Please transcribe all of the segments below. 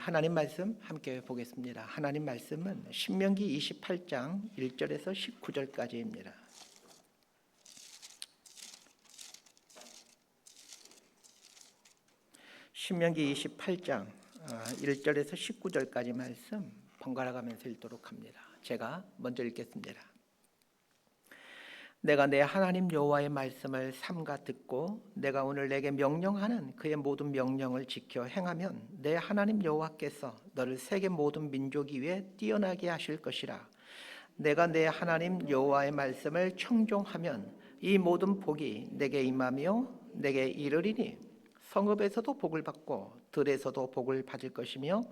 하나님 말씀 함께 보겠습니다. 하나님 말씀은 신명기 28장 1절에서 19절까지입니다. 신명기 28장 1절에서 19절까지 말씀 번갈아 가면서 읽도록 합니다. 제가 먼저 읽겠습니다. 내가 내 하나님 여호와의 말씀을 삼가 듣고 내가 오늘 내게 명령하는 그의 모든 명령을 지켜 행하면 내 하나님 여호와께서 너를 세계 모든 민족 위에 뛰어나게 하실 것이라. 내가 내 하나님 여호와의 말씀을 청종하면 이 모든 복이 내게 임하며 내게 이르리니 성읍에서도 복을 받고 들에서도 복을 받을 것이며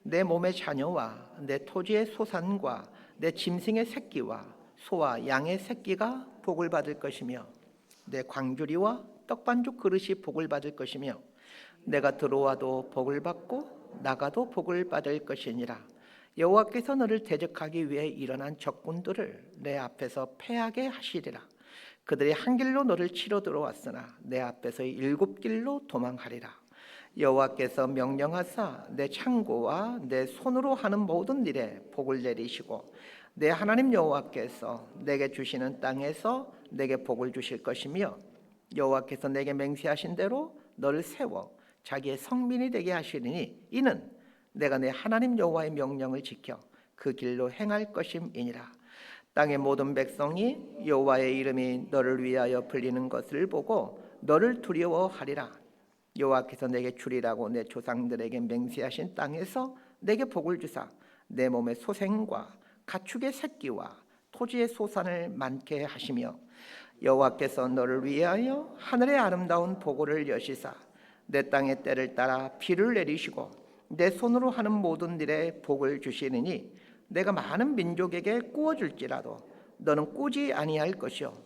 내 몸의 자녀와 내 토지의 소산과 내 짐승의 새끼와 소와 양의 새끼가 복을 받을 것이며 내 광주리와 떡반죽 그릇이 복을 받을 것이며 내가 들어와도 복을 받고 나가도 복을 받을 것이니라. 여호와께서 너를 대적하기 위해 일어난 적군들을 내 앞에서 패하게 하시리라. 그들이 한 길로 너를 치러 들어왔으나 내 앞에서 7길로 도망하리라. 여호와께서 명령하사 내 창고와 내 손으로 하는 모든 일에 복을 내리시고 내 하나님 여호와께서 내게 주시는 땅에서 내게 복을 주실 것이며 여호와께서 내게 맹세하신 대로 너를 세워 자기의 성민이 되게 하시리니 이는 내가 내 하나님 여호와의 명령을 지켜 그 길로 행할 것임이니라. 땅의 모든 백성이 여호와의 이름이 너를 위하여 불리는 것을 보고 너를 두려워하리라. 여호와께서 내게 주리라고 내 조상들에게 맹세하신 땅에서 내게 복을 주사 내 몸의 소생과 가축의 새끼와 토지의 소산을 많게 하시며 여호와께서 너를 위하여 하늘의 아름다운 보고를 여시사 내 땅의 때를 따라 비를 내리시고 내 손으로 하는 모든 일에 복을 주시느니 내가 많은 민족에게 꾸어줄지라도 너는 꾸지 아니할 것이요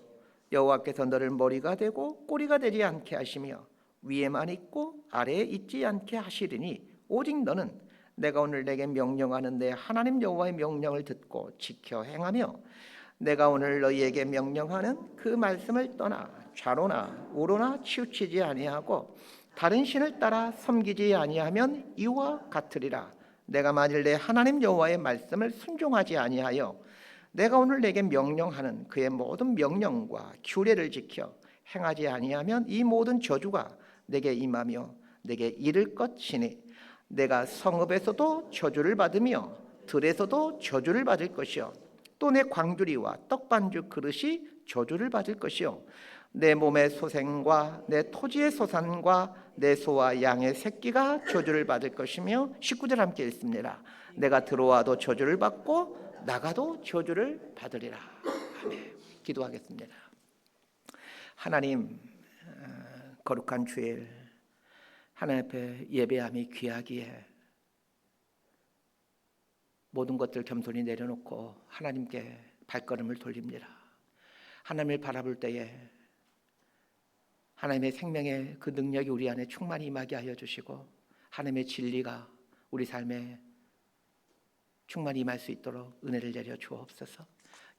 여호와께서 너를 머리가 되고 꼬리가 되지 않게 하시며 위에만 있고 아래에 있지 않게 하시리니 오직 너는 내가 오늘 내게 명령하는 내 하나님 여호와의 명령을 듣고 지켜 행하며 내가 오늘 너희에게 명령하는 그 말씀을 떠나 좌로나 우로나 치우치지 아니하고 다른 신을 따라 섬기지 아니하면 이와 같으리라. 내가 만일 내 하나님 여호와의 말씀을 순종하지 아니하여 내가 오늘 내게 명령하는 그의 모든 명령과 규례를 지켜 행하지 아니하면 이 모든 저주가 내게 임하며 내게 이를 것이니 내가 성읍에서도 저주를 받으며 들에서도 저주를 받을 것이요 또 내 광주리와 떡반죽 그릇이 저주를 받을 것이요 내 몸의 소생과 내 토지의 소산과 내 소와 양의 새끼가 저주를 받을 것이며 19절 함께 읽습니다. 내가 들어와도 저주를 받고 나가도 저주를 받으리라. 아멘. 기도하겠습니다. 하나님, 거룩한 주일 하나님 앞에 예배함이 귀하기에 모든 것들 겸손히 내려놓고 하나님께 발걸음을 돌립니다. 하나님을 바라볼 때에 하나님의 생명의 그 능력이 우리 안에 충만히 임하게 하여 주시고 하나님의 진리가 우리 삶에 충만히 임할 수 있도록 은혜를 내려 주옵소서.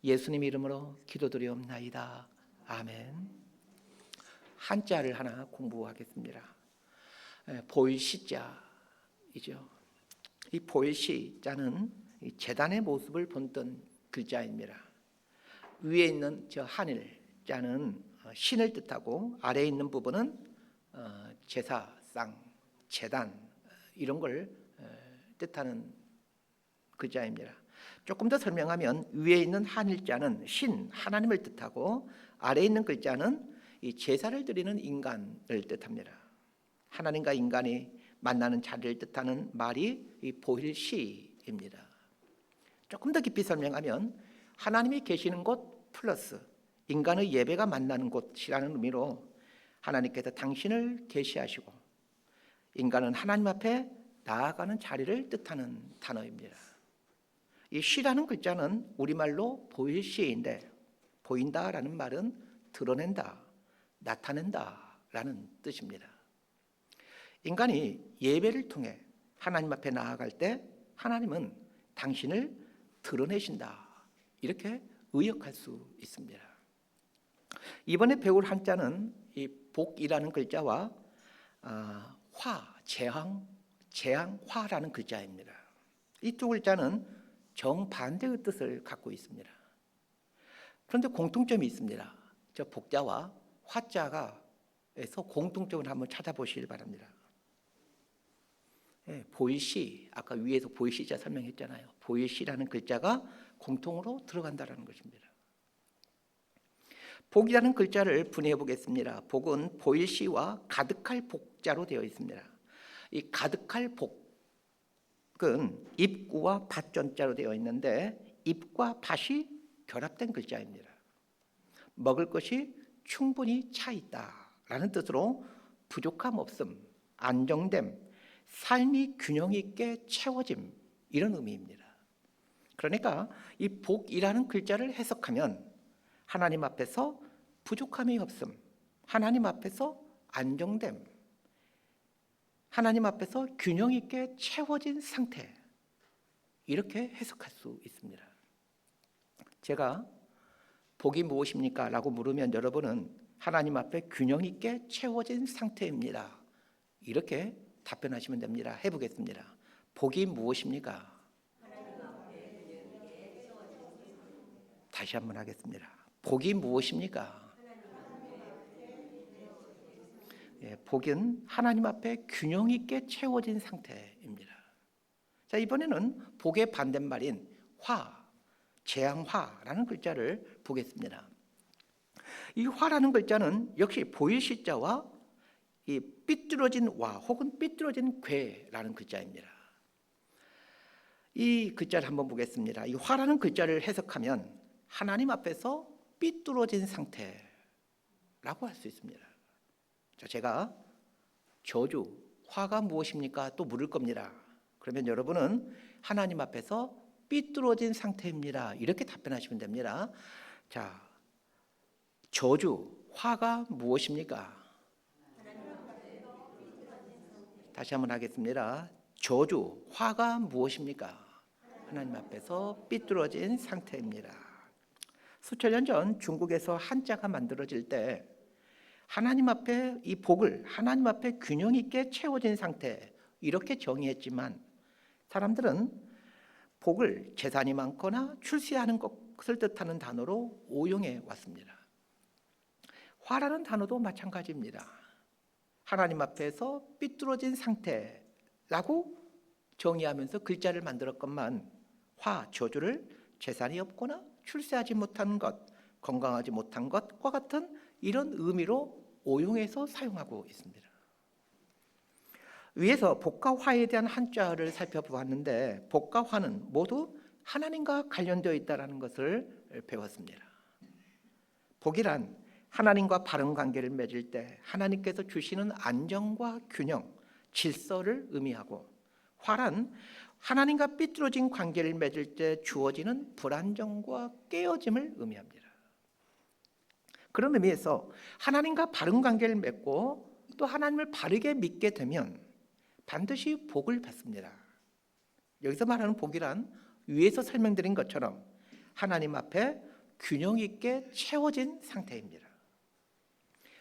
예수님 이름으로 기도드리옵나이다. 아멘. 한자를 하나 공부하겠습니다. 보일시자이죠. 이 보일시자는 제단의 모습을 본뜬 글자입니다. 위에 있는 저 한일자는 신을 뜻하고 아래에 있는 부분은 제사상, 제단 이런 걸 뜻하는 글자입니다. 조금 더 설명하면 위에 있는 한일자는 신, 하나님을 뜻하고 아래에 있는 글자는 이 제사를 드리는 인간을 뜻합니다. 하나님과 인간이 만나는 자리를 뜻하는 말이 이 보일시입니다. 조금 더 깊이 설명하면 하나님이 계시는 곳 플러스 인간의 예배가 만나는 곳이라는 의미로 하나님께서 당신을 계시하시고 인간은 하나님 앞에 나아가는 자리를 뜻하는 단어입니다. 이 시라는 글자는 우리말로 보일시인데 보인다라는 말은 드러낸다, 나타낸다라는 뜻입니다. 인간이 예배를 통해 하나님 앞에 나아갈 때 하나님은 당신을 드러내신다 이렇게 의역할 수 있습니다. 이번에 배울 한자는 이 복이라는 글자와 화, 재앙, 재앙화라는 글자입니다. 이 두 글자는 정반대의 뜻을 갖고 있습니다. 그런데 공통점이 있습니다. 저 복자와 화자가에서 공통점을 한번 찾아보시길 바랍니다. 보일시, 아까 위에서 보일시자 설명했잖아요. 보일시라는 글자가 공통으로 들어간다는 것입니다. 복이라는 글자를 분해해 보겠습니다. 복은 보일시와 가득할 복자로 되어 있습니다. 이 가득할 복은 입구와 밭전자로 되어 있는데 입과 밭이 결합된 글자입니다. 먹을 것이 충분히 차 있다라는 뜻으로 부족함 없음, 안정됨, 삶이 균형 있게 채워짐, 이런 의미입니다. 그러니까 이 복이라는 글자를 해석하면 하나님 앞에서 부족함이 없음, 하나님 앞에서 안정됨, 하나님 앞에서 균형 있게 채워진 상태, 이렇게 해석할 수 있습니다. 제가 복이 무엇입니까? 라고 물으면 여러분은 하나님 앞에 균형 있게 채워진 상태입니다, 이렇게 답변하시면 됩니다. 해보겠습니다. 복이 무엇입니까? 다시 한번 하겠습니다. 복이 무엇입니까? 복은 하나님 앞에 균형 있게 채워진 상태입니다. 자, 이번에는 복의 반대말인 화, 재앙화라는 글자를 보겠습니다. 이 화라는 글자는 역시 보일 시자와 이 삐뚤어진 와 혹은 삐뚤어진 괴라는 글자입니다. 이 글자를 한번 보겠습니다. 이 화라는 글자를 해석하면 하나님 앞에서 삐뚤어진 상태라고 할 수 있습니다. 자, 제가 저주, 화가 무엇입니까? 또 물을 겁니다. 그러면 여러분은 하나님 앞에서 삐뚤어진 상태입니다, 이렇게 답변하시면 됩니다. 자, 저주, 화가 무엇입니까? 다시 한번 하겠습니다. 저주, 화가 무엇입니까? 하나님 앞에서 삐뚤어진 상태입니다. 수천 년 전 중국에서 한자가 만들어질 때 하나님 앞에 이 복을 하나님 앞에 균형 있게 채워진 상태, 이렇게 정의했지만 사람들은 복을 재산이 많거나 출세하는 것을 뜻하는 단어로 오용해 왔습니다. 화라는 단어도 마찬가지입니다. 하나님 앞에서 삐뚤어진 상태라고 정의하면서 글자를 만들었건만 화, 저주를 재산이 없거나 출세하지 못한 것, 건강하지 못한 것과 같은 이런 의미로 오용해서 사용하고 있습니다. 위에서 복과 화에 대한 한자를 살펴보았는데 복과 화는 모두 하나님과 관련되어 있다는 것을 배웠습니다. 복이란 하나님과 바른 관계를 맺을 때 하나님께서 주시는 안정과 균형, 질서를 의미하고, 화란 하나님과 삐뚤어진 관계를 맺을 때 주어지는 불안정과 깨어짐을 의미합니다. 그런 의미에서 하나님과 바른 관계를 맺고 또 하나님을 바르게 믿게 되면 반드시 복을 받습니다. 여기서 말하는 복이란 위에서 설명드린 것처럼 하나님 앞에 균형 있게 채워진 상태입니다.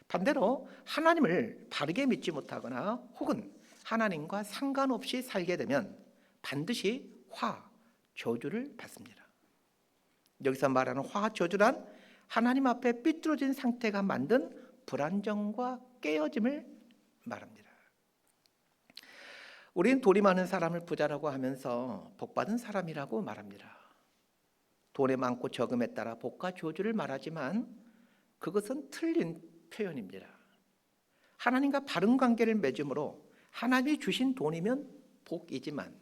반대로 하나님을 바르게 믿지 못하거나 혹은 하나님과 상관없이 살게 되면 반드시 화, 저주를 받습니다. 여기서 말하는 화, 저주란 하나님 앞에 삐뚤어진 상태가 만든 불안정과 깨어짐을 말합니다. 우리는 돈이 많은 사람을 부자라고 하면서 복받은 사람이라고 말합니다. 돈이 많고 적음에 따라 복과 저주를 말하지만 그것은 틀린 표현입니다. 하나님과 바른 관계를 맺음으로 하나님이 주신 돈이면 복이지만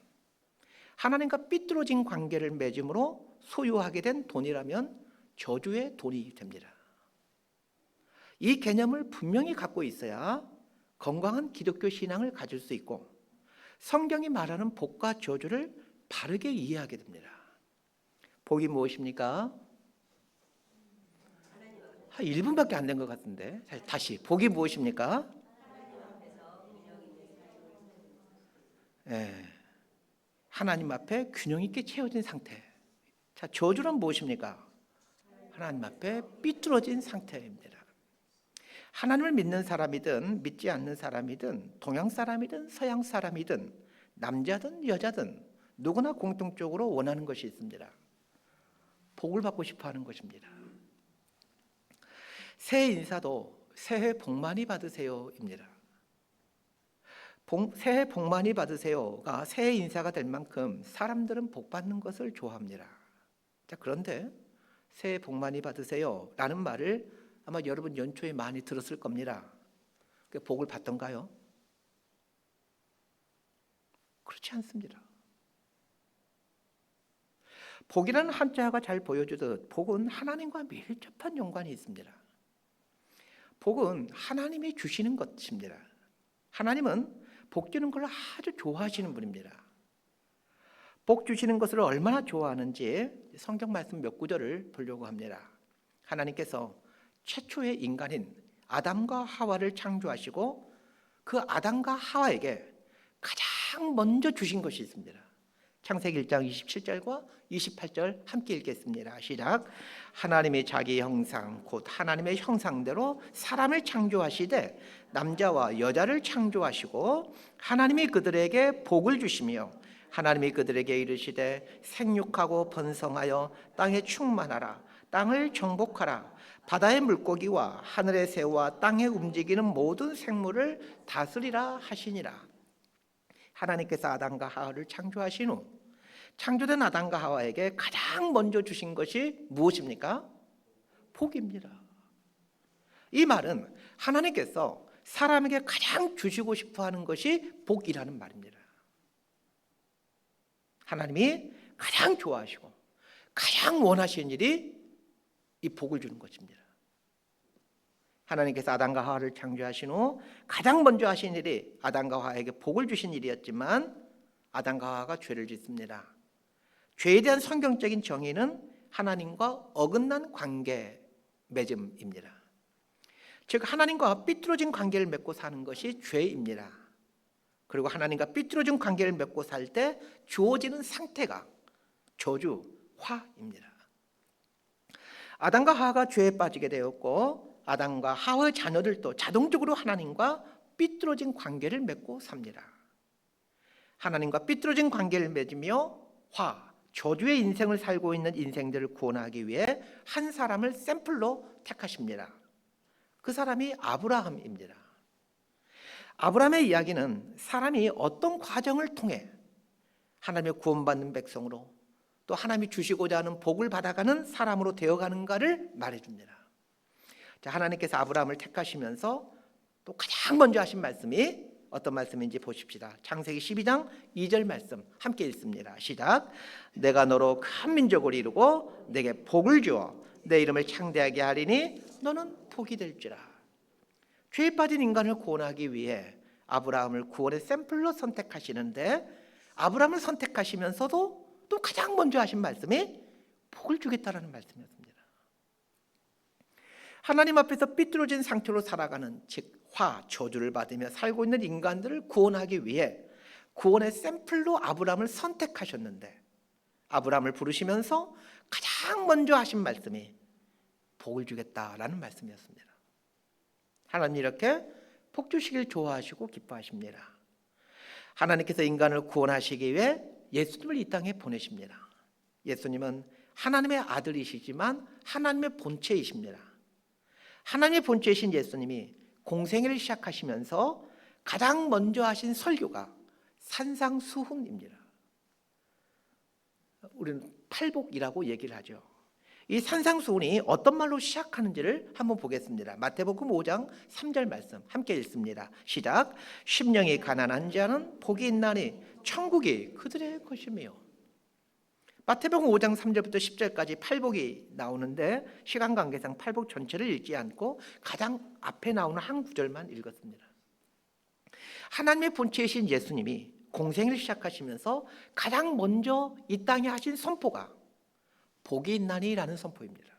하나님과 삐뚤어진 관계를 맺음으로 소유하게 된 돈이라면 저주의 돈이 됩니다. 이 개념을 분명히 갖고 있어야 건강한 기독교 신앙을 가질 수 있고 성경이 말하는 복과 저주를 바르게 이해하게 됩니다. 복이 무엇입니까? 한 1분밖에 안 된 것 같은데 다시 복이 무엇입니까? 하나님 앞에 균형 있게 채워진 상태. 자, 저주는 무엇입니까? 하나님 앞에 삐뚤어진 상태입니다. 하나님을 믿는 사람이든 믿지 않는 사람이든 동양 사람이든 서양 사람이든 남자든 여자든 누구나 공통적으로 원하는 것이 있습니다. 복을 받고 싶어 하는 것입니다. 새해 인사도 새해 복 많이 받으세요입니다. 새해 복 많이 받으세요가 새해 인사가 될 만큼 사람들은 복 받는 것을 좋아합니다. 자, 그런데 새해 복 많이 받으세요라는 말을 아마 여러분 연초에 많이 들었을 겁니다. 복을 받던가요? 그렇지 않습니다. 복이라는 한자가 잘 보여주듯 복은 하나님과 밀접한 연관이 있습니다. 복은 하나님이 주시는 것입니다. 하나님은 복 주는 걸 아주 좋아하시는 분입니다. 복 주시는 것을 얼마나 좋아하는지 성경 말씀 몇 구절을 보려고 합니다. 하나님께서 최초의 인간인 아담과 하와를 창조하시고 그 아담과 하와에게 가장 먼저 주신 것이 있습니다. 창세기 1장 27절과 28절 함께 읽겠습니다. 시작. 하나님이 자기 형상 곧 하나님의 형상대로 사람을 창조하시되 남자와 여자를 창조하시고 하나님이 그들에게 복을 주시며 하나님이 그들에게 이르시되 생육하고 번성하여 땅에 충만하라 땅을 정복하라 바다의 물고기와 하늘의 새와 땅에 움직이는 모든 생물을 다스리라 하시니라. 하나님께서 아담과 하와를 창조하신 후 창조된 아담과 하와에게 가장 먼저 주신 것이 무엇입니까? 복입니다. 이 말은 하나님께서 사람에게 가장 주시고 싶어 하는 것이 복이라는 말입니다. 하나님이 가장 좋아하시고 가장 원하시는 일이 이 복을 주는 것입니다. 하나님께서 아담과 하와를 창조하신 후 가장 먼저 하신 일이 아담과 하와에게 복을 주신 일이었지만 아담과 하와가 죄를 짓습니다. 죄에 대한 성경적인 정의는 하나님과 어긋난 관계 맺음입니다. 즉 하나님과 삐뚤어진 관계를 맺고 사는 것이 죄입니다. 그리고 하나님과 삐뚤어진 관계를 맺고 살 때 주어지는 상태가 저주, 화입니다. 아담과 하와가 죄에 빠지게 되었고 아담과 하와의 자녀들도 자동적으로 하나님과 삐뚤어진 관계를 맺고 삽니다. 하나님과 삐뚤어진 관계를 맺으며 저주의 인생을 살고 있는 인생들을 구원하기 위해 한 사람을 샘플로 택하십니다. 그 사람이 아브라함입니다. 아브라함의 이야기는 사람이 어떤 과정을 통해 하나님의 구원받는 백성으로 또 하나님이 주시고자 하는 복을 받아가는 사람으로 되어가는가를 말해줍니다. 자, 하나님께서 아브라함을 택하시면서 또 가장 먼저 하신 말씀이 어떤 말씀인지 보십시다. 창세기 12장 2절 말씀 함께 읽습니다. 시작. 내가 너로 큰 민족을 이루고 내게 복을 주어 내 이름을 창대하게 하리니 너는 복이 될지라. 죄에 빠진 인간을 구원하기 위해 아브라함을 구원의 샘플로 선택하시는데 아브라함을 선택하시면서도 또 가장 먼저 하신 말씀이 복을 주겠다라는 말씀이었습니다. 하나님 앞에서 삐뚤어진 상태로 살아가는 즉 저주를 받으며 살고 있는 인간들을 구원하기 위해 구원의 샘플로 아브라함을 선택하셨는데 아브라함을 부르시면서 가장 먼저 하신 말씀이 복을 주겠다라는 말씀이었습니다. 하나님 이렇게 복 주시길 좋아하시고 기뻐하십니다. 하나님께서 인간을 구원하시기 위해 예수님을 이 땅에 보내십니다. 예수님은 하나님의 아들이시지만 하나님의 본체이십니다. 하나님의 본체이신 예수님이 공생애를 시작하시면서 가장 먼저 하신 설교가 산상수훈입니다. 우리는 팔복이라고 얘기를 하죠. 이 산상수훈이 어떤 말로 시작하는지를 한번 보겠습니다. 마태복음 5장 3절 말씀 함께 읽습니다. 시작. 심령이 가난한 자는 복이 있나니 천국이 그들의 것이며. 마태복음 5장 3절부터 10절까지 팔복이 나오는데 시간 관계상 팔복 전체를 읽지 않고 가장 앞에 나오는 한 구절만 읽었습니다. 하나님의 본체이신 예수님이 공생을 시작하시면서 가장 먼저 이 땅에 하신 선포가 복이 있나니라는 선포입니다.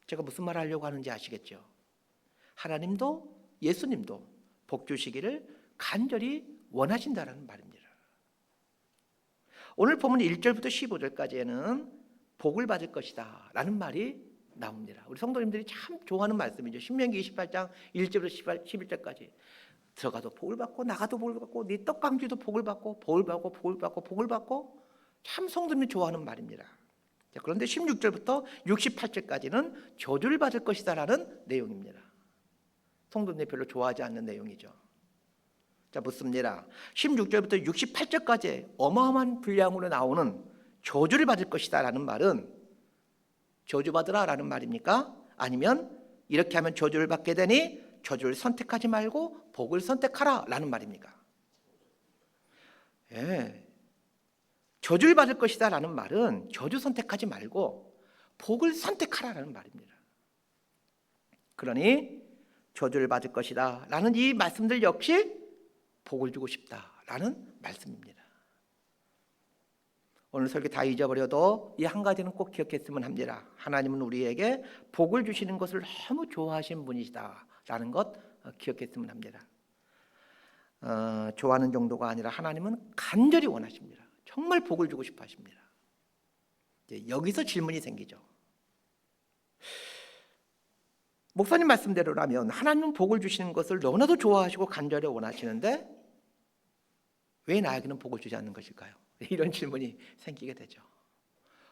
제가 무슨 말 하려고 하는지 아시겠죠? 하나님도 예수님도 복 주시기를 간절히 원하신다라는 말입니다. 오늘 보면 1절부터 15절까지에는 복을 받을 것이다 라는 말이 나옵니다. 우리 성도님들이 참 좋아하는 말씀이죠. 신명기 28장 1절부터 11절까지 들어가도 복을 받고 나가도 복을 받고 네 떡강주도 복을 받고 복을 받고 복을 받고 복을 받고 참 성도님이 좋아하는 말입니다. 자, 그런데 16절부터 68절까지는 저주를 받을 것이다 라는 내용입니다. 성도님이 별로 좋아하지 않는 내용이죠. 자, 묻습니다. 16절부터 68절까지 어마어마한 분량으로 나오는 저주를 받을 것이다 라는 말은 저주받으라 라는 말입니까? 아니면 이렇게 하면 저주를 받게 되니 저주를 선택하지 말고 복을 선택하라 라는 말입니까? 예. 저주를 받을 것이다 라는 말은 저주 선택하지 말고 복을 선택하라 라는 말입니다. 그러니 저주를 받을 것이다 라는 이 말씀들 역시 복을 주고 싶다 라는 말씀입니다. 오늘 설교 다 잊어버려도 이 한 가지는 꼭 기억했으면 합니다. 하나님은 우리에게 복을 주시는 것을 너무 좋아하시는 분이시다 라는 것 기억했으면 합니다. 좋아하는 정도가 아니라 하나님은 간절히 원하십니다. 정말 복을 주고 싶어 하십니다. 여기서 질문이 생기죠. 목사님 말씀대로라면 하나님은 복을 주시는 것을 너무나도 좋아하시고 간절히 원하시는데 왜 나에게는 복을 주지 않는 것일까요? 이런 질문이 생기게 되죠.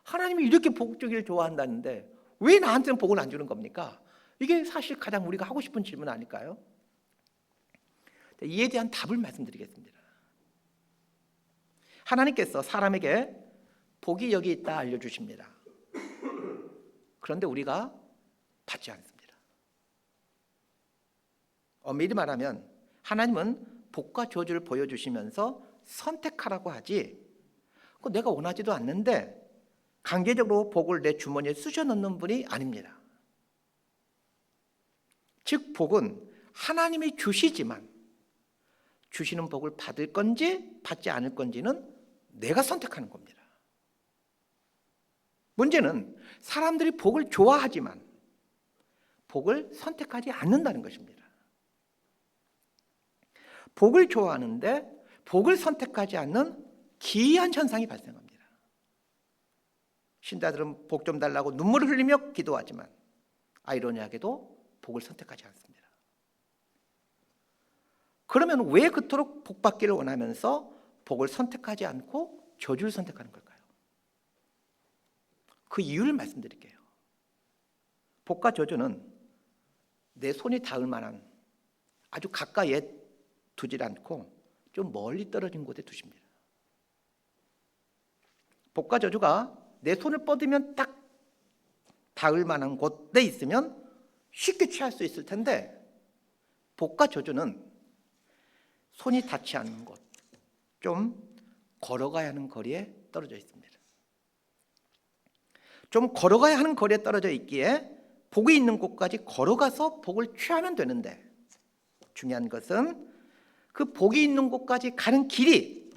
하나님이 이렇게 복 주기를 좋아한다는데 왜 나한테는 복을 안 주는 겁니까? 이게 사실 가장 우리가 하고 싶은 질문 아닐까요? 이에 대한 답을 말씀드리겠습니다. 하나님께서 사람에게 복이 여기 있다 알려주십니다. 그런데 우리가 받지 않습니다. 엄밀히 말하면 하나님은 복과 저주를 보여주시면서 선택하라고 하지 내가 원하지도 않는데 강제적으로 복을 내 주머니에 쑤셔 넣는 분이 아닙니다. 즉 복은 하나님이 주시지만 주시는 복을 받을 건지 받지 않을 건지는 내가 선택하는 겁니다. 문제는 사람들이 복을 좋아하지만 복을 선택하지 않는다는 것입니다. 복을 좋아하는데 복을 선택하지 않는 기이한 현상이 발생합니다. 신자들은 복 좀 달라고 눈물을 흘리며 기도하지만 아이러니하게도 복을 선택하지 않습니다. 그러면 왜 그토록 복 받기를 원하면서 복을 선택하지 않고 저주를 선택하는 걸까요? 그 이유를 말씀드릴게요. 복과 저주는 내 손이 닿을 만한 아주 가까이에 두질 않고 좀 멀리 떨어진 곳에 두십니다. 복과 저주가 내 손을 뻗으면 딱 닿을 만한 곳에 있으면 쉽게 취할 수 있을 텐데 복과 저주는 손이 닿지 않는 곳, 좀 걸어가야 하는 거리에 떨어져 있습니다. 좀 걸어가야 하는 거리에 떨어져 있기에 복이 있는 곳까지 걸어가서 복을 취하면 되는데 중요한 것은 그 복이 있는 곳까지 가는 길이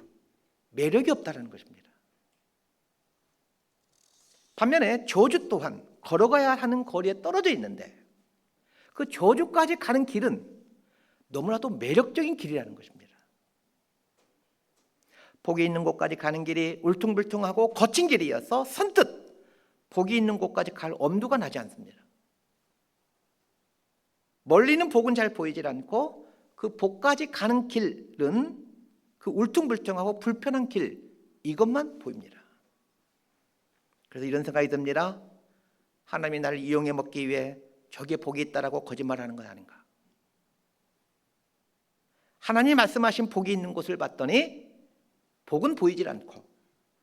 매력이 없다는 것입니다. 반면에 저주 또한 걸어가야 하는 거리에 떨어져 있는데 그 저주까지 가는 길은 너무나도 매력적인 길이라는 것입니다. 복이 있는 곳까지 가는 길이 울퉁불퉁하고 거친 길이어서 선뜻 복이 있는 곳까지 갈 엄두가 나지 않습니다. 멀리는 복은 잘 보이질 않고 그 복까지 가는 길은 그 울퉁불퉁하고 불편한 길 이것만 보입니다. 그래서 이런 생각이 듭니다. 하나님이 나를 이용해 먹기 위해 저기에 복이 있다라고 거짓말하는 건 아닌가? 하나님이 말씀하신 복이 있는 곳을 봤더니 복은 보이질 않고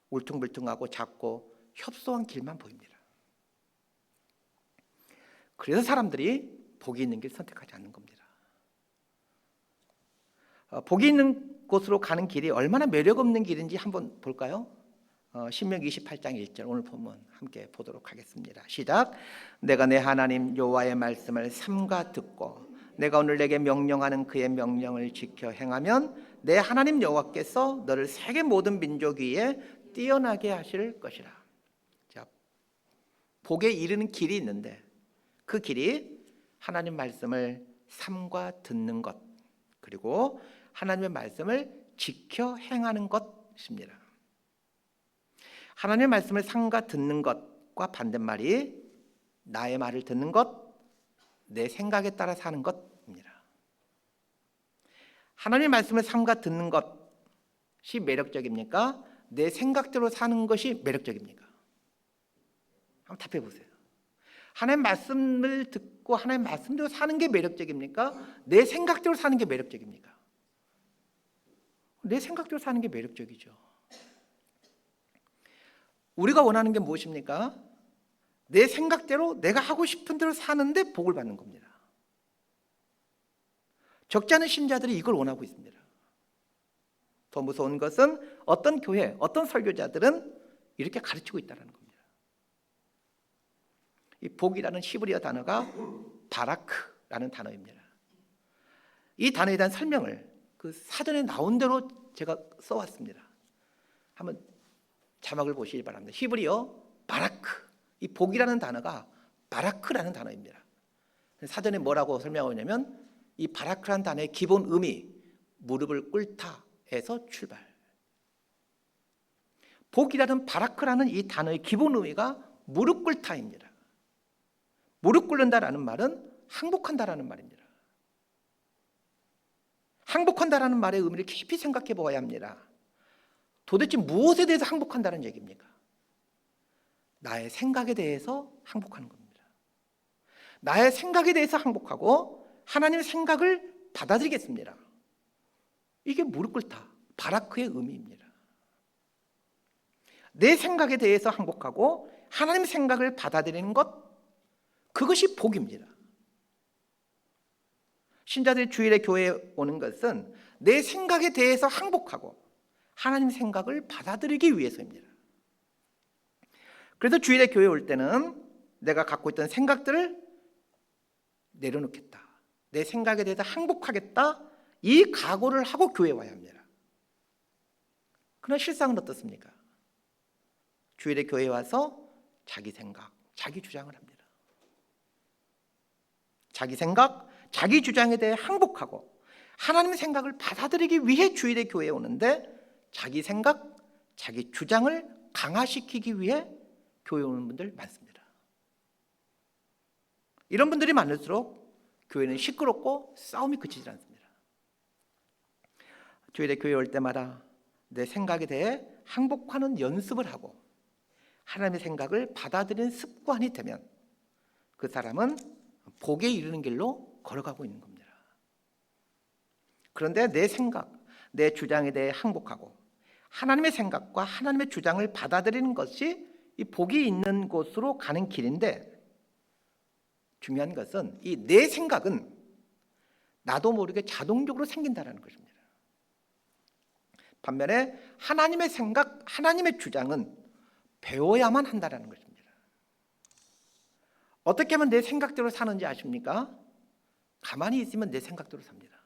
울퉁불퉁하고 작고 협소한 길만 보입니다. 그래서 사람들이 복이 있는 길 선택하지 않는 겁니다. 복이 있는 곳으로 가는 길이 얼마나 매력 없는 길인지 한번 볼까요? 신명기 28장 1절 오늘 본문 함께 보도록 하겠습니다. 시작. 내가 내 하나님 여호와의 말씀을 삼가 듣고 내가 오늘 내게 명령하는 그의 명령을 지켜 행하면 내 하나님 여호와께서 너를 세계 모든 민족 위에 뛰어나게 하실 것이라. 자, 복에 이르는 길이 있는데 그 길이 하나님 말씀을 삼가 듣는 것 그리고 하나님의 말씀을 지켜 행하는 것입니다. 하나님의 말씀을 삼가 듣는 것과 반대말이 나의 말을 듣는 것, 내 생각에 따라 사는 것입니다. 하나님의 말씀을 삼가 듣는 것이 매력적입니까? 내 생각대로 사는 것이 매력적입니까? 한번 답해 보세요. 하나님의 말씀을 듣고 하나님의 말씀대로 사는 게 매력적입니까? 내 생각대로 사는 게 매력적입니까? 내 생각대로 사는 게 매력적이죠. 우리가 원하는 게 무엇입니까? 내 생각대로 내가 하고 싶은 대로 사는데 복을 받는 겁니다. 적지 않은 신자들이 이걸 원하고 있습니다. 더 무서운 것은 어떤 교회, 어떤 설교자들은 이렇게 가르치고 있다는 겁니다. 이 복이라는 히브리어 단어가 바라크라는 단어입니다. 이 단어에 대한 설명을 그 사전에 나온 대로 제가 써왔습니다. 한번 자막을 보시기 바랍니다. 히브리어 바라크, 이 복이라는 단어가 바라크라는 단어입니다. 사전에 뭐라고 설명하고 있냐면 이 바라크라는 단어의 기본 의미, 무릎을 꿇다에서 출발. 복이라는 바라크라는 이 단어의 기본 의미가 무릎 꿇다입니다. 무릎 꿇는다라는 말은 항복한다라는 말입니다. 항복한다라는 말의 의미를 깊이 생각해 보아야 합니다. 도대체 무엇에 대해서 항복한다는 얘기입니까? 나의 생각에 대해서 항복하는 겁니다. 나의 생각에 대해서 항복하고 하나님의 생각을 받아들이겠습니다. 이게 무릎 꿇다, 바라크의 의미입니다. 내 생각에 대해서 항복하고 하나님의 생각을 받아들이는 것, 그것이 복입니다. 신자들이 주일에 교회에 오는 것은 내 생각에 대해서 항복하고 하나님의 생각을 받아들이기 위해서입니다. 그래서 주일에 교회에 올 때는 내가 갖고 있던 생각들을 내려놓겠다, 내 생각에 대해서 항복하겠다, 이 각오를 하고 교회에 와야 합니다. 그러나 실상은 어떻습니까? 주일에 교회에 와서 자기 생각, 자기 주장을 합니다. 자기 생각, 자기 주장에 대해 항복하고 하나님의 생각을 받아들이기 위해 주일에 교회에 오는데 자기 생각, 자기 주장을 강화시키기 위해 교회에 오는 분들 많습니다. 이런 분들이 많을수록 교회는 시끄럽고 싸움이 그치지 않습니다. 주일에 교회에 올 때마다 내 생각에 대해 항복하는 연습을 하고 하나님의 생각을 받아들이는 습관이 되면 그 사람은 복에 이르는 길로 걸어가고 있는 겁니다. 그런데 내 생각, 내 주장에 대해 항복하고 하나님의 생각과 하나님의 주장을 받아들이는 것이 이 복이 있는 곳으로 가는 길인데, 중요한 것은 이 내 생각은 나도 모르게 자동적으로 생긴다는 것입니다. 반면에 하나님의 생각, 하나님의 주장은 배워야만 한다는 것입니다. 어떻게 하면 내 생각대로 사는지 아십니까? 가만히 있으면 내 생각대로 삽니다.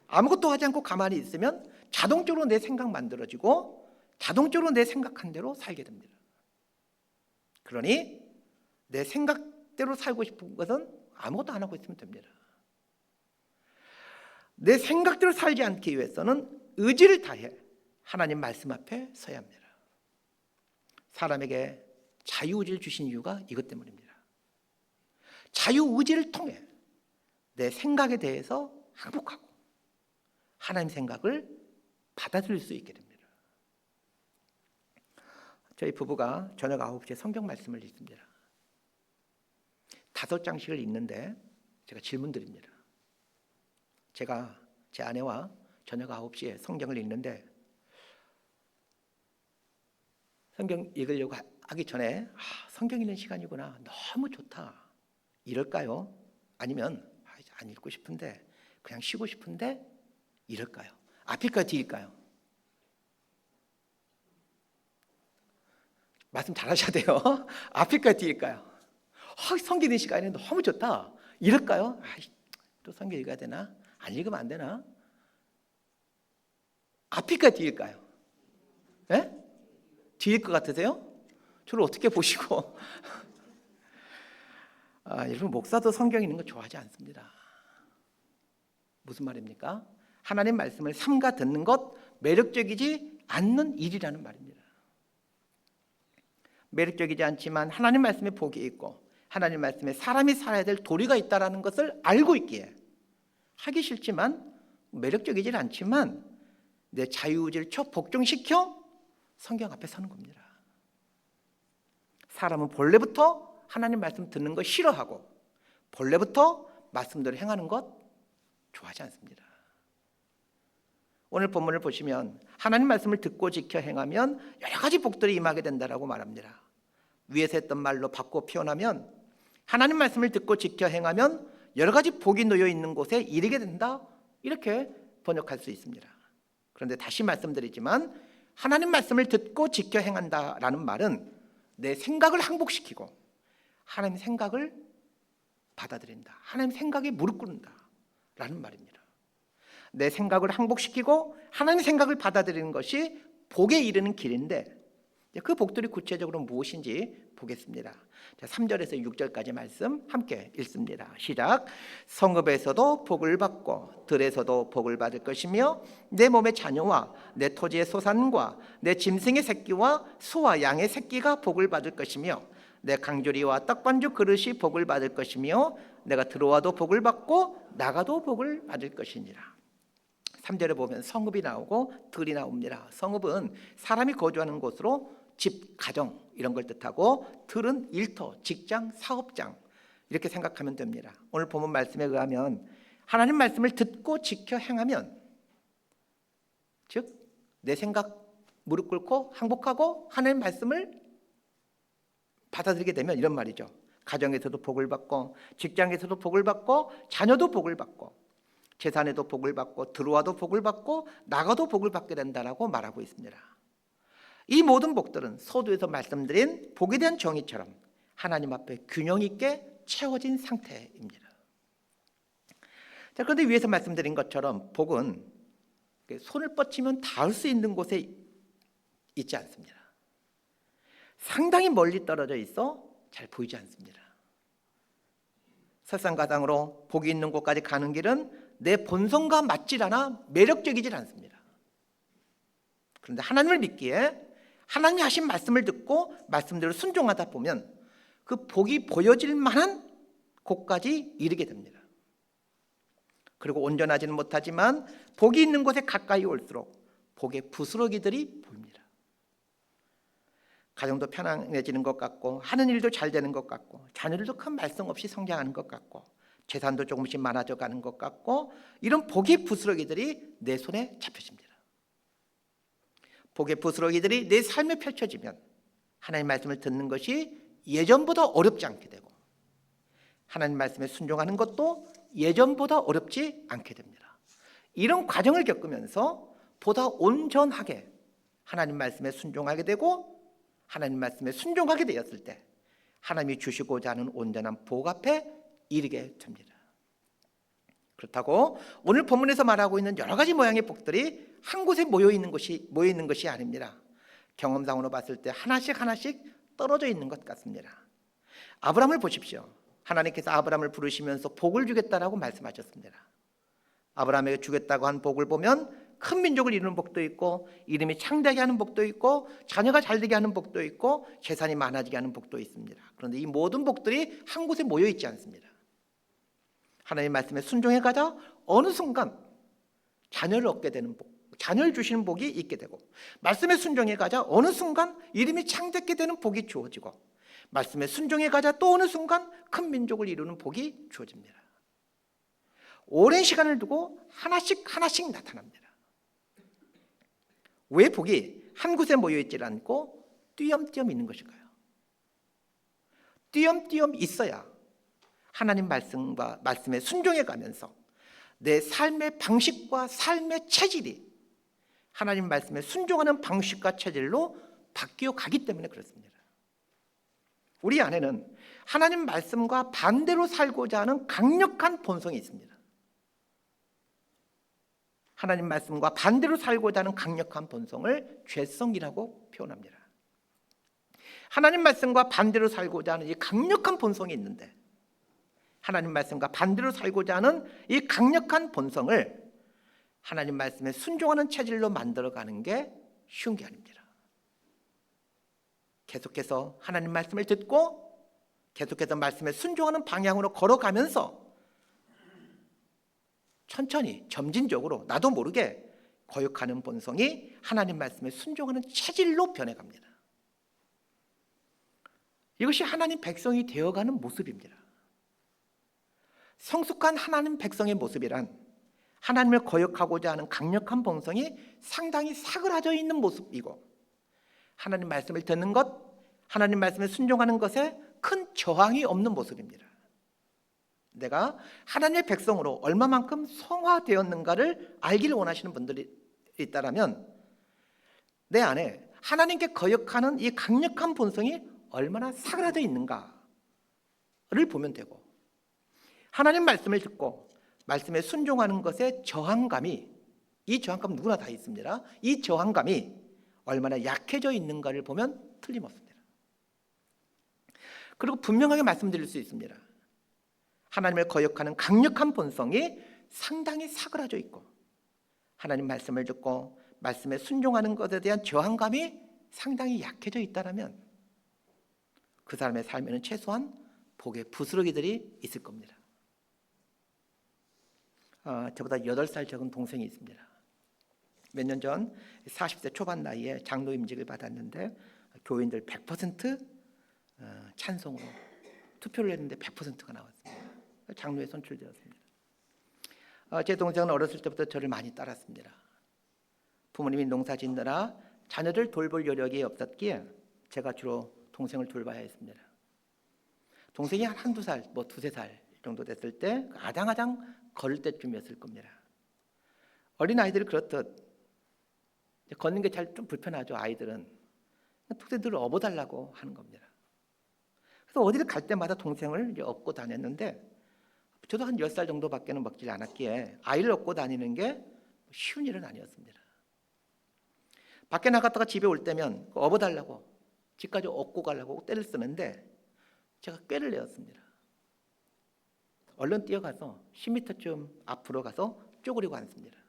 아무것도 하지 않고 가만히 있으면 자동적으로 내 생각 만들어지고 자동적으로 내 생각한 대로 살게 됩니다. 그러니 내 생각대로 살고 싶은 것은 아무것도 안 하고 있으면 됩니다. 내 생각대로 살지 않기 위해서는 의지를 다해 하나님 말씀 앞에 서야 합니다. 사람에게 자유의지를 주신 이유가 이것 때문입니다. 자유의지를 통해 내 생각에 대해서 항복하고 하나님 생각을 받아들일 수 있게 됩니다. 저희 부부가 저녁 9시에 성경 말씀을 읽습니다. 5장씩을 읽는데 제가 질문 드립니다. 제가 제 아내와 저녁 9시에 성경을 읽는데 성경 읽으려고 하기 전에 성경 읽는 시간이구나, 너무 좋다, 이럴까요? 아니면 안 읽고 싶은데 그냥 쉬고 싶은데 이럴까요? 앞일까요, 뒤일까요? 말씀 잘하셔야 돼요. 앞일까요, 뒤일까요? 성경 읽는 시간이 너무 좋다, 이럴까요? 또 성경 읽어야 되나? 안 읽으면 안 되나? 앞일까요, 뒤일까요? 네? 뒤일 것 같으세요? 저를 어떻게 보시고? 여러분, 목사도 성경 읽는 거 좋아하지 않습니다. 무슨 말입니까? 하나님 말씀을 삼가 듣는 것 매력적이지 않는 일이라는 말입니다. 매력적이지 않지만 하나님 말씀에 복이 있고 하나님 말씀에 사람이 살아야 될 도리가 있다는 것을 알고 있기에 하기 싫지만 매력적이질 않지만 내 자유의지를 복종시켜 성경 앞에 서는 겁니다. 사람은 본래부터 하나님 말씀 듣는 거 싫어하고 본래부터 말씀대로 행하는 것 좋아하지 않습니다. 오늘 본문을 보시면 하나님 말씀을 듣고 지켜 행하면 여러 가지 복들이 임하게 된다라고 말합니다. 위에서 했던 말로 바꿔 표현하면 하나님 말씀을 듣고 지켜 행하면 여러 가지 복이 놓여 있는 곳에 이르게 된다, 이렇게 번역할 수 있습니다. 그런데 다시 말씀드리지만 하나님 말씀을 듣고 지켜 행한다라는 말은 내 생각을 항복시키고 하나님 생각을 받아들인다, 하나님 생각에 무릎 꿇는다 라는 말입니다. 내 생각을 항복시키고 하나님 생각을 받아들이는 것이 복에 이르는 길인데 그 복들이 구체적으로 무엇인지 보겠습니다. 자, 3절에서 6절까지 말씀 함께 읽습니다. 시작. 성읍에서도 복을 받고 들에서도 복을 받을 것이며 내 몸의 자녀와 내 토지의 소산과 내 짐승의 새끼와 소와 양의 새끼가 복을 받을 것이며 내 강조리와 떡반죽 그릇이 복을 받을 것이며 내가 들어와도 복을 받고 나가도 복을 받을 것이니라. 3절에 보면 성읍이 나오고 들이 나옵니다. 성읍은 사람이 거주하는 곳으로 집, 가정 이런 걸 뜻하고 들은 일터, 직장, 사업장 이렇게 생각하면 됩니다. 오늘 본문 말씀에 의하면 하나님 말씀을 듣고 지켜 행하면, 즉 내 생각 무릎 꿇고 항복하고 하나님 말씀을 받아들이게 되면 이런 말이죠. 가정에서도 복을 받고 직장에서도 복을 받고 자녀도 복을 받고 재산에도 복을 받고 들어와도 복을 받고 나가도 복을 받게 된다라고 말하고 있습니다. 이 모든 복들은 서두에서 말씀드린 복에 대한 정의처럼 하나님 앞에 균형 있게 채워진 상태입니다. 자, 그런데 위에서 말씀드린 것처럼 복은 손을 뻗치면 닿을 수 있는 곳에 있지 않습니다. 상당히 멀리 떨어져 있어 잘 보이지 않습니다. 설상가상으로 복이 있는 곳까지 가는 길은 내 본성과 맞질 않아 매력적이질 않습니다. 그런데 하나님을 믿기에 하나님이 하신 말씀을 듣고 말씀대로 순종하다 보면 그 복이 보여질 만한 곳까지 이르게 됩니다. 그리고 온전하지는 못하지만 복이 있는 곳에 가까이 올수록 복의 부스러기들이 보입니다. 가정도 편안해지는 것 같고 하는 일도 잘 되는 것 같고 자녀들도 큰 말썽 없이 성장하는 것 같고 재산도 조금씩 많아져 가는 것 같고 이런 복의 부스러기들이 내 손에 잡혀집니다. 복의 부스러기들이 내 삶에 펼쳐지면 하나님 말씀을 듣는 것이 예전보다 어렵지 않게 되고 하나님 말씀에 순종하는 것도 예전보다 어렵지 않게 됩니다. 이런 과정을 겪으면서 보다 온전하게 하나님 말씀에 순종하게 되고 하나님 말씀에 순종하게 되었을 때 하나님이 주시고자 하는 온전한 복 앞에 이르게 됩니다. 그렇다고 오늘 본문에서 말하고 있는 여러 가지 모양의 복들이 한 곳에 모여 있는 것이 아닙니다. 경험상으로 봤을 때 하나씩 떨어져 있는 것 같습니다. 아브라함을 보십시오. 하나님께서 아브라함을 부르시면서 복을 주겠다라고 말씀하셨습니다. 아브라함에게 주겠다고 한 복을 보면 큰 민족을 이루는 복도 있고 이름이 창대하게 하는 복도 있고 자녀가 잘되게 하는 복도 있고 재산이 많아지게 하는 복도 있습니다. 그런데 이 모든 복들이 한 곳에 모여 있지 않습니다. 하나님 말씀에 순종해 가자 어느 순간 자녀를 얻게 되는 복, 자녀를 주시는 복이 있게 되고 말씀에 순종해 가자 어느 순간 이름이 창대하게 되는 복이 주어지고 말씀에 순종해 가자 또 어느 순간 큰 민족을 이루는 복이 주어집니다. 오랜 시간을 두고 하나씩 나타납니다. 왜 복이 한 곳에 모여 있지 않고 띄엄띄엄 있는 것일까요? 띄엄띄엄 있어야 하나님 말씀에 순종해 가면서 내 삶의 방식과 삶의 체질이 하나님 말씀에 순종하는 방식과 체질로 바뀌어 가기 때문에 그렇습니다. 우리 안에는 하나님 말씀과 반대로 살고자 하는 강력한 본성이 있습니다. 하나님 말씀과 반대로 살고자 하는 강력한 본성을 죄성이라고 표현합니다. 하나님 말씀과 반대로 살고자 하는 이 강력한 본성이 있는데 하나님 말씀과 반대로 살고자 하는 이 강력한 본성을 하나님 말씀에 순종하는 체질로 만들어가는 게 쉬운 게 아닙니다. 계속해서 하나님 말씀을 듣고 계속해서 말씀에 순종하는 방향으로 걸어가면서 천천히 점진적으로 나도 모르게 거역하는 본성이 하나님 말씀에 순종하는 체질로 변해갑니다. 이것이 하나님 백성이 되어가는 모습입니다. 성숙한 하나님 백성의 모습이란 하나님을 거역하고자 하는 강력한 본성이 상당히 사그라져 있는 모습이고, 하나님 말씀을 듣는 것, 하나님 말씀에 순종하는 것에 큰 저항이 없는 모습입니다. 내가 하나님의 백성으로 얼마만큼 성화되었는가를 알기를 원하시는 분들이 있다면, 내 안에 하나님께 거역하는 이 강력한 본성이 얼마나 사그라져 있는가를 보면 되고, 하나님 말씀을 듣고 말씀에 순종하는 것에 저항감이, 이 저항감 누구나 다 있습니다. 이 저항감이 얼마나 약해져 있는가를 보면 틀림없습니다. 그리고 분명하게 말씀드릴 수 있습니다. 하나님을 거역하는 강력한 본성이 상당히 사그라져 있고, 하나님 말씀을 듣고 말씀에 순종하는 것에 대한 저항감이 상당히 약해져 있다면 그 사람의 삶에는 최소한 복의 부스러기들이 있을 겁니다. 저보다 8살 적은 동생이 있습니다. 몇 년 전 40세 초반 나이에 장로 임직을 받았는데 교인들 100% 찬송으로 투표를 했는데 100%가 나왔습니다. 장로에 선출되었습니다. 제 동생은 어렸을 때부터 저를 많이 따랐습니다. 부모님이 농사 짓느라 자녀를 돌볼 여력이 없었기에 제가 주로 동생을 돌봐야 했습니다. 동생이 한두 살, 두세 살 정도 됐을 때 아장아장 걸을 때쯤이었을 겁니다. 어린 아이들이 그렇듯 걷는 게 잘 좀 불편하죠. 아이들은 동생들을 업어달라고 하는 겁니다. 그래서 어디를 갈 때마다 동생을 업고 다녔는데, 저도 한 10살 정도밖에는 먹지 않았기에 아이를 업고 다니는 게 쉬운 일은 아니었습니다. 밖에 나갔다가 집에 올 때면 업어달라고, 집까지 업고 가려고 떼를 쓰는데 제가 꾀를 내었습니다. 얼른 뛰어가서 10m쯤 앞으로 가서 쪼그리고 앉습니다.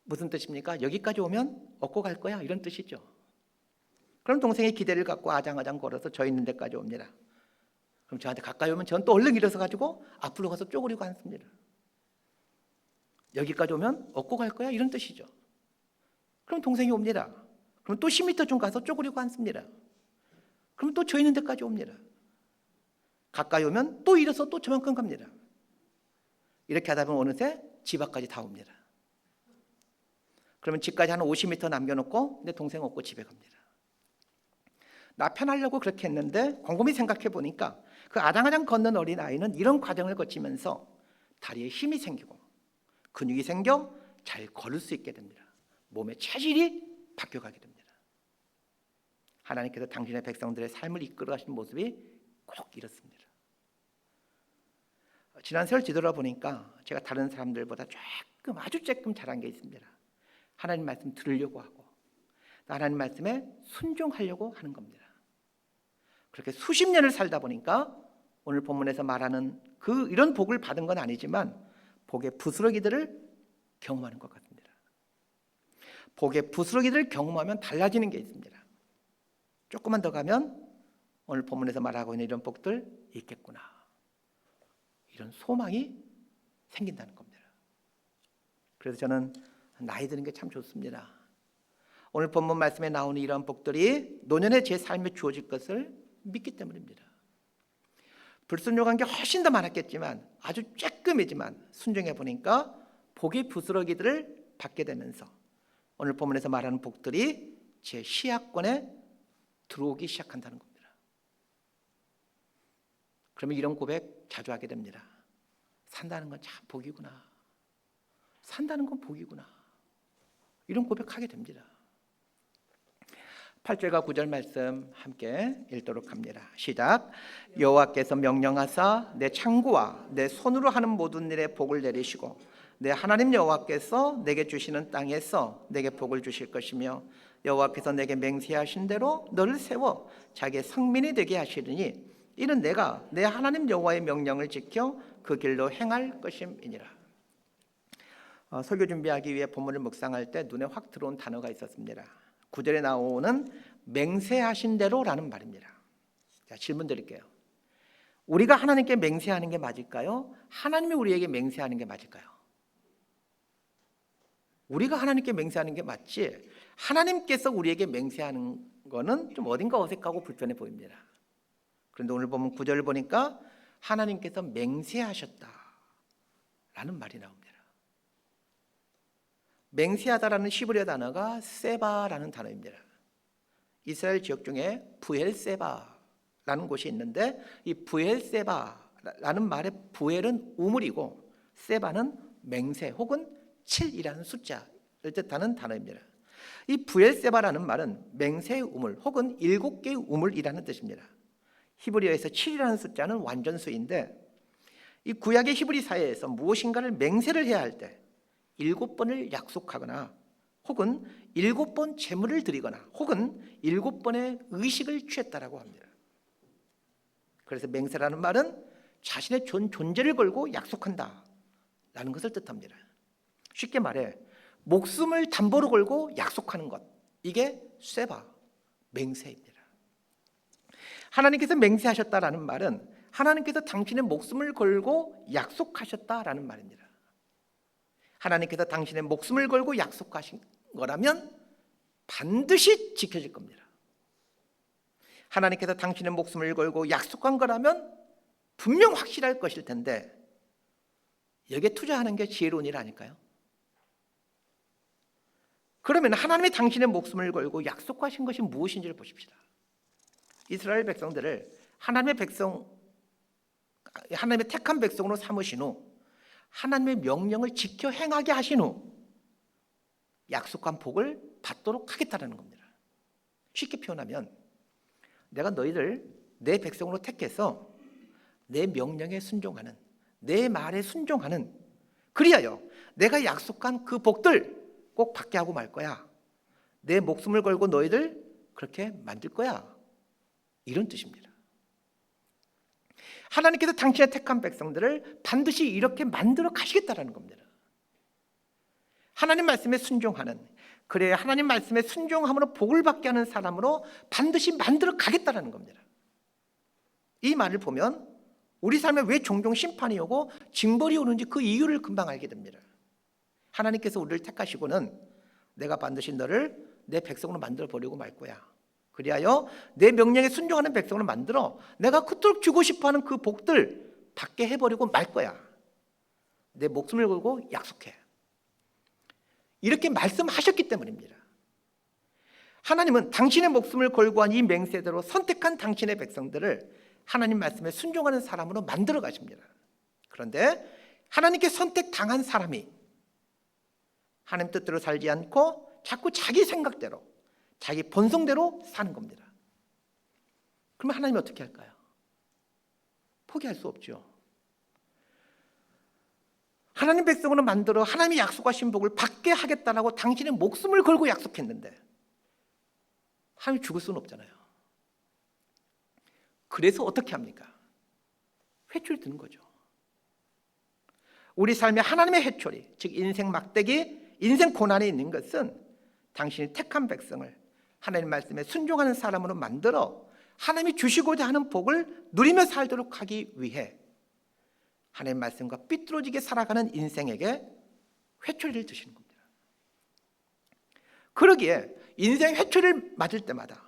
무슨 뜻입니까? 여기까지 오면 업고 갈 거야, 이런 뜻이죠. 그럼 동생이 기대를 갖고 아장아장 걸어서 저 있는 데까지 옵니다. 그럼 저한테 가까이 오면 저는 또 얼른 일어서 가지고 앞으로 가서 쪼그리고 앉습니다. 여기까지 오면 업고 갈 거야, 이런 뜻이죠. 그럼 동생이 옵니다. 그럼 또 10m쯤 가서 쪼그리고 앉습니다. 그럼 또 저 있는 데까지 옵니다. 가까이 오면 또 일어서 또 저만큼 갑니다. 이렇게 하다 보면 어느새 집 앞까지 다 옵니다. 그러면 집까지 한 50m 남겨놓고 내 동생 업고 집에 갑니다. 나 편하려고 그렇게 했는데 곰곰이 생각해 보니까 그 아장아장 걷는 어린아이는 이런 과정을 거치면서 다리에 힘이 생기고 근육이 생겨 잘 걸을 수 있게 됩니다. 몸의 체질이 바뀌어가게 됩니다. 하나님께서 당신의 백성들의 삶을 이끌어 가시는 모습이 꼭 이렇습니다. 지난 세월 뒤돌아보니까 제가 다른 사람들보다 아주 조금 잘한 게 있습니다. 하나님 말씀 들으려고 하고 하나님 말씀에 순종하려고 하는 겁니다. 그렇게 수십 년을 살다 보니까 오늘 본문에서 말하는 이런 복을 받은 건 아니지만 복의 부스러기들을 경험하는 것 같습니다. 복의 부스러기들을 경험하면 달라지는 게 있습니다. 조금만 더 가면 오늘 본문에서 말하고 있는 이런 복들 있겠구나, 이런 소망이 생긴다는 겁니다. 그래서 저는 나이 드는 게 참 좋습니다. 오늘 본문 말씀에 나오는 이런 복들이 노년의 제 삶에 주어질 것을 믿기 때문입니다. 불순종한 게 훨씬 더 많았겠지만 아주 쬐끔이지만 순종해 보니까 복의 부스러기들을 받게 되면서 오늘 본문에서 말하는 복들이 제 시야권에 들어오기 시작한다는 겁니다. 그러면 이런 고백 자주 하게 됩니다. 산다는 건 참 복이구나. 산다는 건 복이구나. 이런 고백하게 됩니다. 8절과 9절 말씀 함께 읽도록 합니다. 시작. 여호와께서 명령하사 내 창고와 내 손으로 하는 모든 일에 복을 내리시고 내 하나님 여호와께서 내게 주시는 땅에서 내게 복을 주실 것이며 여호와께서 내게 맹세하신 대로 너를 세워 자기의 성민이 되게 하시리니 이는 내가 내 하나님 여호와의 명령을 지켜 그 길로 행할 것임이니라. 설교 준비하기 위해 본문을 묵상할 때 눈에 확 들어온 단어가 있었습니다. 9절에 나오는 맹세하신 대로라는 말입니다. 자, 질문 드릴게요. 우리가 하나님께 맹세하는 게 맞을까요? 하나님이 우리에게 맹세하는 게 맞을까요? 우리가 하나님께 맹세하는 게 맞지, 하나님께서 우리에게 맹세하는 거는 좀 어딘가 어색하고 불편해 보입니다. 그런데 오늘 보면 9절을 보니까 하나님께서 맹세하셨다라는 말이 나옵니다. 맹세하다라는 히브리어 단어가 세바라는 단어입니다. 이스라엘 지역 중에 부엘세바라는 곳이 있는데, 이 부엘세바라는 말의 부엘은 우물이고 세바는 맹세 혹은 7이라는 숫자를 뜻하는 단어입니다. 이 부엘세바라는 말은 맹세의 우물 혹은 7개의 우물이라는 뜻입니다. 히브리어에서 7이라는 숫자는 완전수인데, 이 구약의 히브리 사회에서 무엇인가를 맹세를 해야 할 때 7번을 약속하거나 혹은 7번 제물을 드리거나 혹은 7번의 의식을 취했다라고 합니다. 그래서 맹세라는 말은 자신의 존재를 걸고 약속한다라는 것을 뜻합니다. 쉽게 말해 목숨을 담보로 걸고 약속하는 것, 이게 세바, 맹세입니다. 하나님께서 맹세하셨다라는 말은 하나님께서 당신의 목숨을 걸고 약속하셨다라는 말입니다. 하나님께서 당신의 목숨을 걸고 약속하신 거라면 반드시 지켜질 겁니다. 하나님께서 당신의 목숨을 걸고 약속한 거라면 분명 확실할 것일 텐데, 여기에 투자하는 게 지혜로운 일 아닐까요? 그러면 하나님이 당신의 목숨을 걸고 약속하신 것이 무엇인지를 보십시다. 이스라엘 백성들을 하나님의 택한 백성으로 삼으신 후 하나님의 명령을 지켜 행하게 하신 후 약속한 복을 받도록 하겠다는 겁니다. 쉽게 표현하면 내가 너희들 내 백성으로 택해서 내 명령에 순종하는, 내 말에 순종하는, 그리하여 내가 약속한 그 복들 꼭 받게 하고 말 거야. 내 목숨을 걸고 너희들 그렇게 만들 거야. 이런 뜻입니다. 하나님께서 당신의 택한 백성들을 반드시 이렇게 만들어 가시겠다라는 겁니다. 하나님 말씀에 순종하는, 그래야 하나님 말씀에 순종함으로 복을 받게 하는 사람으로 반드시 만들어 가겠다라는 겁니다. 이 말을 보면 우리 삶에 왜 종종 심판이 오고 징벌이 오는지 그 이유를 금방 알게 됩니다. 하나님께서 우리를 택하시고는 내가 반드시 너를 내 백성으로 만들어 버리고 말 거야. 그리하여 내 명령에 순종하는 백성을 만들어 내가 그토록 주고 싶어하는 그 복들 받게 해버리고 말 거야. 내 목숨을 걸고 약속해. 이렇게 말씀하셨기 때문입니다. 하나님은 당신의 목숨을 걸고 한 이 맹세대로 선택한 당신의 백성들을 하나님 말씀에 순종하는 사람으로 만들어 가십니다. 그런데 하나님께 선택당한 사람이 하나님 뜻대로 살지 않고 자꾸 자기 생각대로, 자기 본성대로 사는 겁니다. 그러면 하나님이 어떻게 할까요? 포기할 수 없죠. 하나님 백성으로 만들어 하나님이 약속하신 복을 받게 하겠다라고 당신의 목숨을 걸고 약속했는데 하나님이 죽을 수는 없잖아요. 그래서 어떻게 합니까? 회초리 드는 거죠. 우리 삶에 하나님의 회초리, 즉 인생 막대기, 인생 고난에 있는 것은 당신이 택한 백성을 하나님 말씀에 순종하는 사람으로 만들어 하나님이 주시고자 하는 복을 누리며 살도록 하기 위해 하나님 말씀과 삐뚤어지게 살아가는 인생에게 회초리를 드시는 겁니다. 그러기에 인생 회초리를 맞을 때마다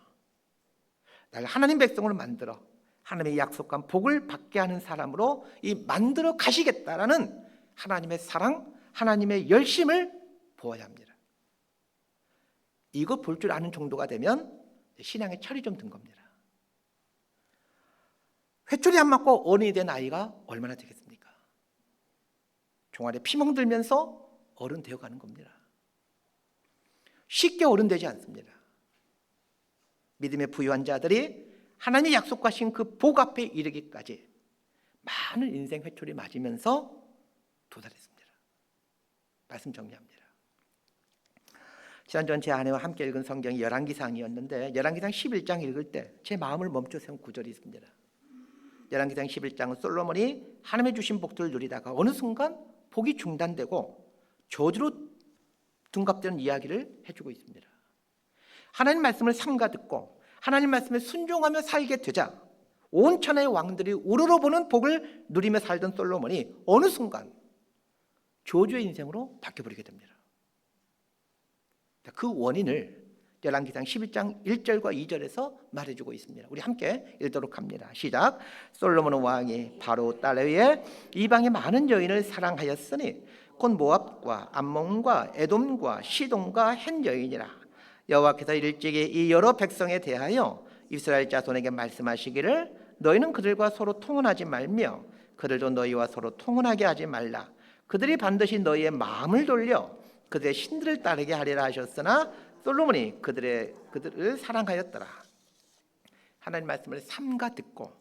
나를 하나님 백성으로 만들어 하나님의 약속한 복을 받게 하는 사람으로 이 만들어 가시겠다라는 하나님의 사랑, 하나님의 열심을 보아야 합니다. 이거 볼 줄 아는 정도가 되면 신앙에 철이 좀 든 겁니다. 회초리 안 맞고 어른이 된 아이가 얼마나 되겠습니까? 종아리에 피멍 들면서 어른 되어가는 겁니다. 쉽게 어른 되지 않습니다. 믿음에 부유한 자들이 하나님이 약속하신 그 복 앞에 이르기까지 많은 인생 회초리 맞으면서 도달했습니다. 말씀 정리합니다. 지난주에 제 아내와 함께 읽은 성경이 열왕기상이었는데 열왕기상 11장 읽을 때 제 마음을 멈춰 세운 구절이 있습니다. 열왕기상 11장은 솔로몬이 하나님의 주신 복들을 누리다가 어느 순간 복이 중단되고 저주로 둔갑되는 이야기를 해주고 있습니다. 하나님 말씀을 삼가 듣고 하나님 말씀에 순종하며 살게 되자 온 천하의 왕들이 우러러보는 복을 누리며 살던 솔로몬이 어느 순간 저주의 인생으로 바뀌어버리게 됩니다. 그 원인을 열왕기상 11장 1절과 2절에서 말해주고 있습니다. 우리 함께 읽도록 합니다. 시작. 솔로몬 왕이 바로 딸에 의해 이방의 많은 여인을 사랑하였으니 곧 모압과 암몬과 에돔과 시돈과 헷 여인이라. 여호와께서 일찍이 이 여러 백성에 대하여 이스라엘 자손에게 말씀하시기를 너희는 그들과 서로 통혼하지 말며 그들도 너희와 서로 통혼하게 하지 말라. 그들이 반드시 너희의 마음을 돌려 그들의 신들을 따르게 하리라 하셨으나 솔로몬이 그들을 사랑하였더라. 하나님 말씀을 삼가 듣고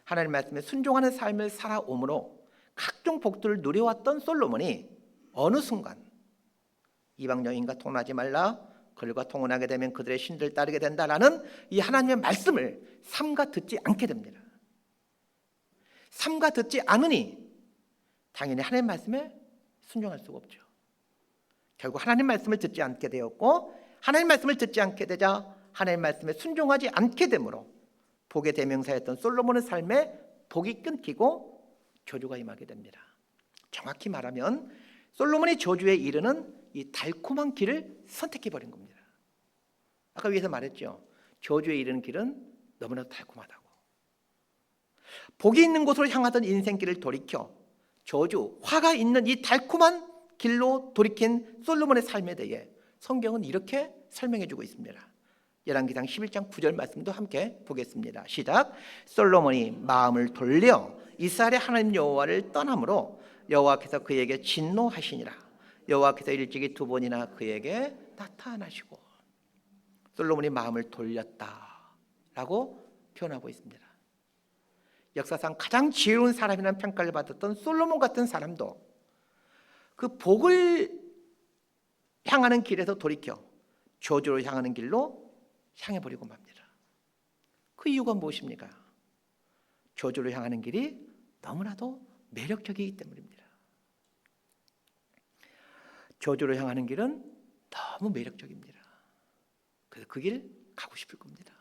하나님 말씀에 순종하는 삶을 살아오므로 각종 복들을 누려왔던 솔로몬이 어느 순간 이방 여인과 통혼하지 말라, 그들과 통혼하게 되면 그들의 신들을 따르게 된다라는 이 하나님의 말씀을 삼가 듣지 않게 됩니다. 삼가 듣지 않으니 당연히 하나님 말씀에 순종할 수가 없죠. 결국 하나님 말씀을 듣지 않게 되었고, 하나님 말씀을 듣지 않게 되자 하나님 말씀에 순종하지 않게 되므로 복의 대명사였던 솔로몬의 삶에 복이 끊기고 저주가 임하게 됩니다. 정확히 말하면 솔로몬이 저주에 이르는 이 달콤한 길을 선택해버린 겁니다. 아까 위에서 말했죠. 저주에 이르는 길은 너무나도 달콤하다고. 복이 있는 곳으로 향하던 인생길을 돌이켜 저주, 화가 있는 이 달콤한 길로 돌이킨 솔로몬의 삶에 대해 성경은 이렇게 설명해 주고 있습니다. 열왕기상 11장 9절 말씀도 함께 보겠습니다. 시작. 솔로몬이 마음을 돌려 이스라엘의 하나님 여호와를 떠남으로 여호와께서 그에게 진노하시니라. 여호와께서 일찍이 두 번이나 그에게 나타나시고. 솔로몬이 마음을 돌렸다라고 표현하고 있습니다. 역사상 가장 지혜로운 사람이라는 평가를 받았던 솔로몬 같은 사람도 그 복을 향하는 길에서 돌이켜 저주로 향하는 길로 향해버리고 맙니다. 그 이유가 무엇입니까? 저주로 향하는 길이 너무나도 매력적이기 때문입니다. 저주로 향하는 길은 너무 매력적입니다. 그래서 그 길 가고 싶을 겁니다.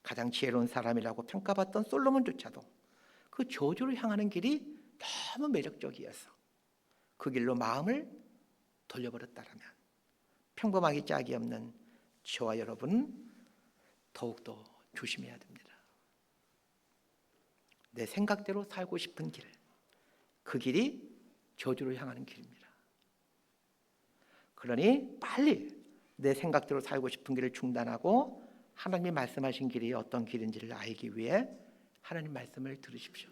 가장 지혜로운 사람이라고 평가받던 솔로몬조차도 그 저주로 향하는 길이 너무 매력적이어서 그 길로 마음을 돌려버렸다면 평범하기 짝이 없는 저와 여러분 더욱더 조심해야 됩니다. 내 생각대로 살고 싶은 길, 그 길이 저주로 향하는 길입니다. 그러니 빨리 내 생각대로 살고 싶은 길을 중단하고 하나님이 말씀하신 길이 어떤 길인지를 알기 위해 하나님 말씀을 들으십시오.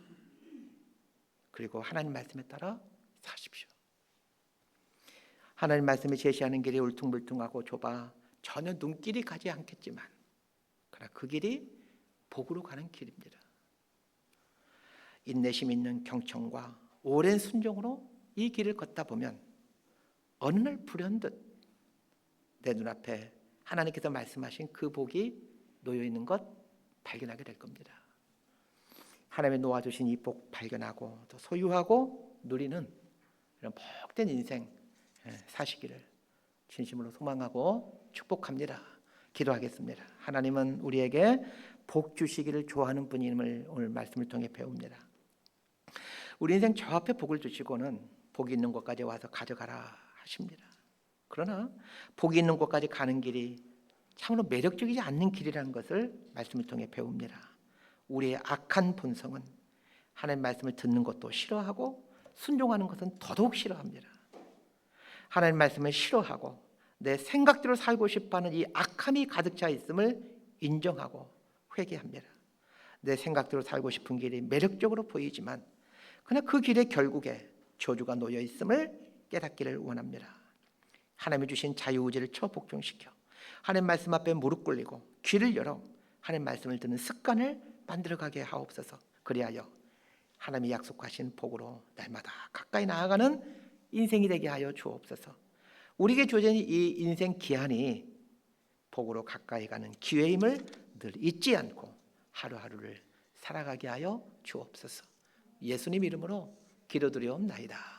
그리고 하나님 말씀에 따라 사십시오. 하나님 말씀이 제시하는 길이 울퉁불퉁하고 좁아 전혀 눈길이 가지 않겠지만 그러나 그 길이 복으로 가는 길입니다. 인내심 있는 경청과 오랜 순종으로 이 길을 걷다 보면 어느 날 불현듯 내 눈앞에 하나님께서 말씀하신 그 복이 놓여있는 것 발견하게 될 겁니다. 하나님의 놓아주신 이 복 발견하고 또 소유하고 누리는 이런 복된 인생 사시기를 진심으로 소망하고 축복합니다. 기도하겠습니다. 하나님은 우리에게 복 주시기를 좋아하는 분임을 오늘 말씀을 통해 배웁니다. 우리 인생 저 앞에 복을 주시고는 복이 있는 곳까지 와서 가져가라 하십니다. 그러나 복이 있는 곳까지 가는 길이 참으로 매력적이지 않는 길이라는 것을 말씀을 통해 배웁니다. 우리의 악한 본성은 하나님 말씀을 듣는 것도 싫어하고 순종하는 것은 더더욱 싫어합니다. 하나님 말씀을 싫어하고 내 생각대로 살고 싶어하는 이 악함이 가득 차 있음을 인정하고 회개합니다. 내 생각대로 살고 싶은 길이 매력적으로 보이지만 그러나 그 길에 결국에 저주가 놓여 있음을 깨닫기를 원합니다. 하나님이 주신 자유의지를 초복종시켜 하나님 말씀 앞에 무릎 꿇리고 귀를 열어 하나님 말씀을 듣는 습관을 만들어가게 하옵소서. 그리하여 하나님이 약속하신 복으로 날마다 가까이 나아가는 인생이 되게 하여 주옵소서. 우리에게 주어진 이 인생 기한이 복으로 가까이 가는 기회임을 늘 잊지 않고 하루하루를 살아가게 하여 주옵소서. 예수님 이름으로 기도드리옵나이다.